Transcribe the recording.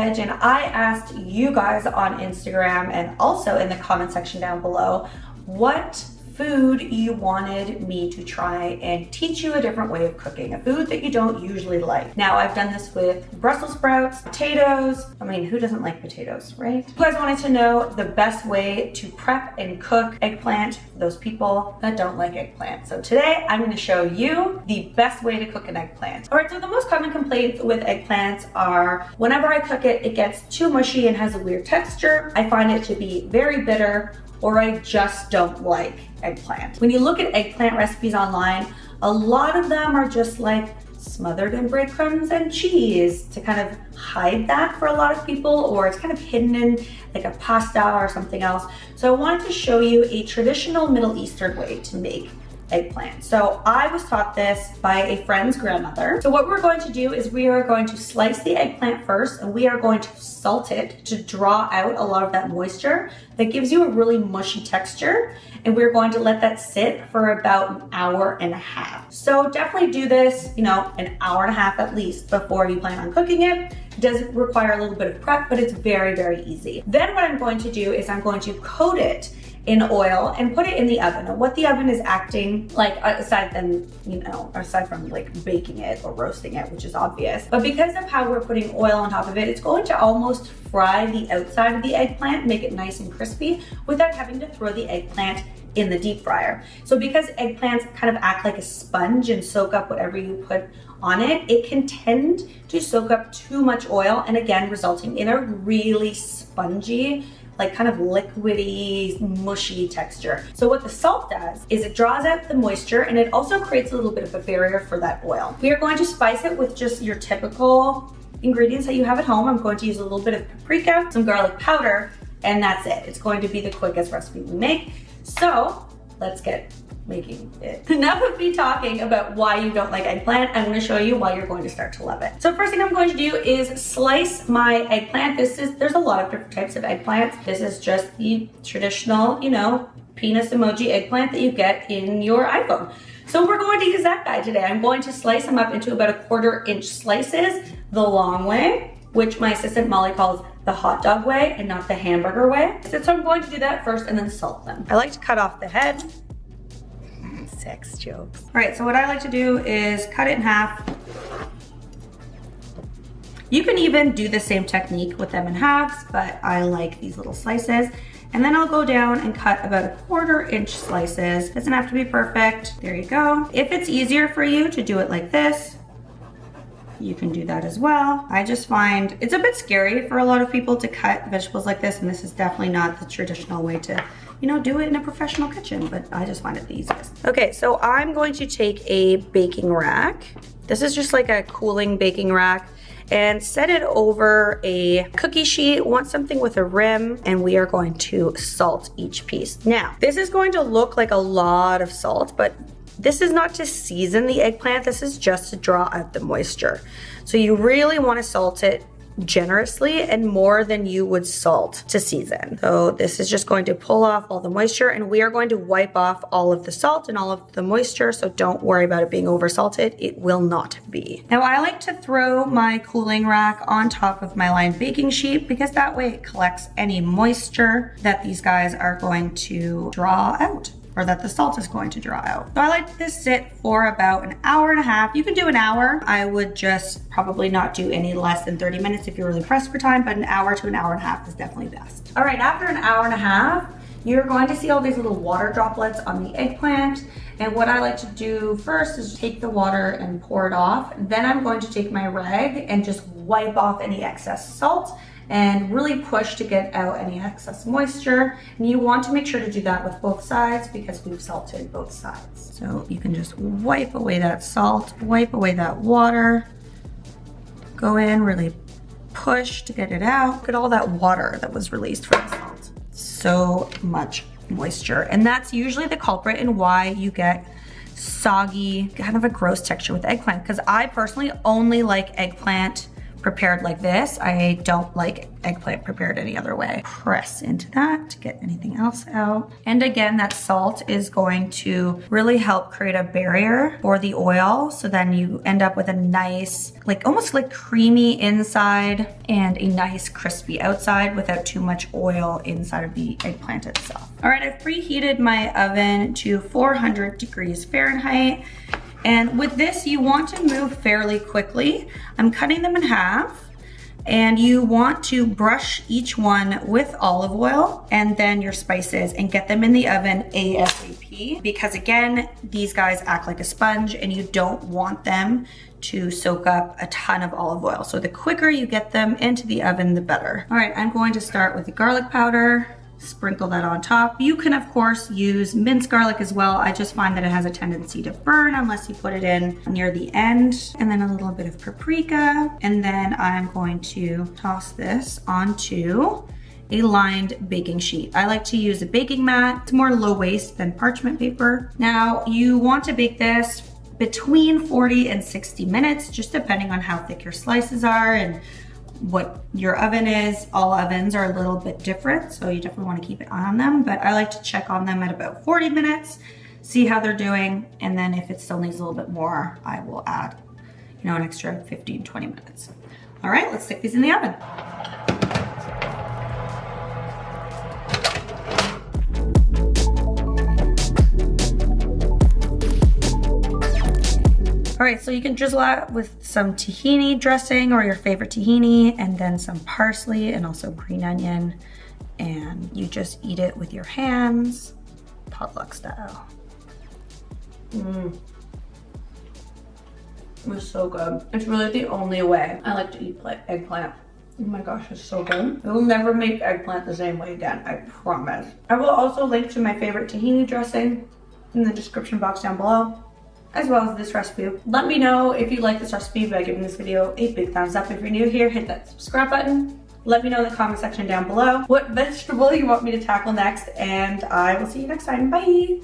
Edge, and I asked you guys on Instagram and also in the comment section down below what food you wanted me to try and teach you a different way of cooking, a food that you don't usually like. Now, I've done this with Brussels sprouts, potatoes. I mean, who doesn't like potatoes, right? You guys wanted to know the best way to prep and cook eggplant for those people that don't like eggplant. So today, I'm gonna show you the best way to cook an eggplant. All right, so the most common complaints with eggplants are whenever I cook it, it gets too mushy and has a weird texture. I find it to be very bitter, or I just don't like eggplant. When you look at eggplant recipes online, a lot of them are just like smothered in breadcrumbs and cheese to kind of hide that for a lot of people, or it's kind of hidden in like a pasta or something else. So I wanted to show you a traditional Middle Eastern way to make eggplant. So I was taught this by a friend's grandmother. So what we're going to do is we are going to slice the eggplant first, and we are going to salt it to draw out a lot of that moisture that gives you a really mushy texture. And we're going to let that sit for about an hour and a half. So definitely do this, you know, an hour and a half at least before you plan on cooking it. It does require a little bit of prep, but it's very, very easy. Then what I'm going to do is I'm going to coat it in oil and put it in the oven. And what the oven is acting like, aside from like baking it or roasting it, which is obvious, but because of how we're putting oil on top of it, it's going to almost fry the outside of the eggplant, make it nice and crispy without having to throw the eggplant in the deep fryer. So because eggplants kind of act like a sponge and soak up whatever you put on it, it can tend to soak up too much oil, and again, resulting in a really spongy, like kind of liquidy, mushy texture. So what the salt does is it draws out the moisture, and it also creates a little bit of a barrier for that oil. We are going to spice it with just your typical ingredients that you have at home. I'm going to use a little bit of paprika, some garlic powder, and that's it. It's going to be the quickest recipe we make. So let's get making it. Enough of me talking about why you don't like eggplant. I'm going to show you why you're going to start to love it. So first thing I'm going to do is slice my eggplant. There's a lot of different types of eggplants. This is just the traditional, you know, penis emoji eggplant that you get in your iPhone. So we're going to use that guy today. I'm going to slice them up into about 1/4 inch slices, the long way, which my assistant Molly calls the hot dog way and not the hamburger way. So I'm going to do that first and then salt them. I like to cut off the head. Sex jokes. All right, so what I like to do is cut it in half. You can even do the same technique with them in halves, but I like these little slices. And then I'll go down and cut about 1/4 inch slices. Doesn't have to be perfect. There you go. If it's easier for you to do it like this, you can do that as well. I just find it's a bit scary for a lot of people to cut vegetables like this, and this is definitely not the traditional way to, you know, do it in a professional kitchen, but I just find it the easiest. Okay, so I'm going to take a baking rack. This is just like a cooling baking rack, and set it over a cookie sheet. Want something with a rim, and we are going to salt each piece. Now, this is going to look like a lot of salt, but this is not to season the eggplant, this is just to draw out the moisture. So you really want to salt it generously and more than you would salt to season. So this is just going to pull off all the moisture, and we are going to wipe off all of the salt and all of the moisture, so don't worry about it being over salted. It will not be. Now I like to throw my cooling rack on top of my lined baking sheet because that way it collects any moisture that these guys are going to draw out, or that the salt is going to draw out. So I like this sit for about 1.5 hours. You can do an hour. I would just probably not do any less than 30 minutes if you're really pressed for time, but 1 hour to 1.5 hours is definitely best. All right, after 1.5 hours, you're going to see all these little water droplets on the eggplant. And what I like to do first is take the water and pour it off. Then I'm going to take my rag and just wipe off any excess salt and really push to get out any excess moisture. And you want to make sure to do that with both sides because we've salted both sides. So you can just wipe away that salt, wipe away that water, go in, really push to get it out. Look at all that water that was released from the salt. So much moisture. And that's usually the culprit in why you get soggy, kind of a gross texture with eggplant, because I personally only like eggplant prepared like this. I don't like eggplant prepared any other way. Press into that to get anything else out. And again, that salt is going to really help create a barrier for the oil. So then you end up with a nice, like almost like creamy inside and a nice crispy outside without too much oil inside of the eggplant itself. All right, I've preheated my oven to 400 degrees Fahrenheit. And with this, you want to move fairly quickly. I'm cutting them in half, and you want to brush each one with olive oil and then your spices and get them in the oven ASAP, because again, these guys act like a sponge and you don't want them to soak up a ton of olive oil. So the quicker you get them into the oven, the better. All right, I'm going to start with the garlic powder. Sprinkle that on top. You can of course use minced garlic as well. I just find that it has a tendency to burn unless you put it in near the end. And then a little bit of paprika. And then I'm going to toss this onto a lined baking sheet. I like to use a baking mat. It's more low waste than parchment paper. Now you want to bake this between 40 and 60 minutes, just depending on how thick your slices are and what your oven is. All ovens are a little bit different, so you definitely want to keep an eye on them, but I like to check on them at about 40 minutes, see how they're doing, and then if it still needs a little bit more, I will add, you know, an extra 15, 20 minutes. All right, let's stick these in the oven. All right, so you can drizzle out with some tahini dressing or your favorite tahini, and then some parsley and also green onion. And you just eat it with your hands, potluck style. It's so good. It's really the only way I like to eat eggplant. Oh my gosh, it's so good. I will never make eggplant the same way again, I promise. I will also link to my favorite tahini dressing in the description box down below, as well as this recipe. Let me know if you like this recipe by giving this video a big thumbs up. If you're new here, hit that subscribe button. Let me know in the comment section down below what vegetable you want me to tackle next, and I will see you next time. Bye.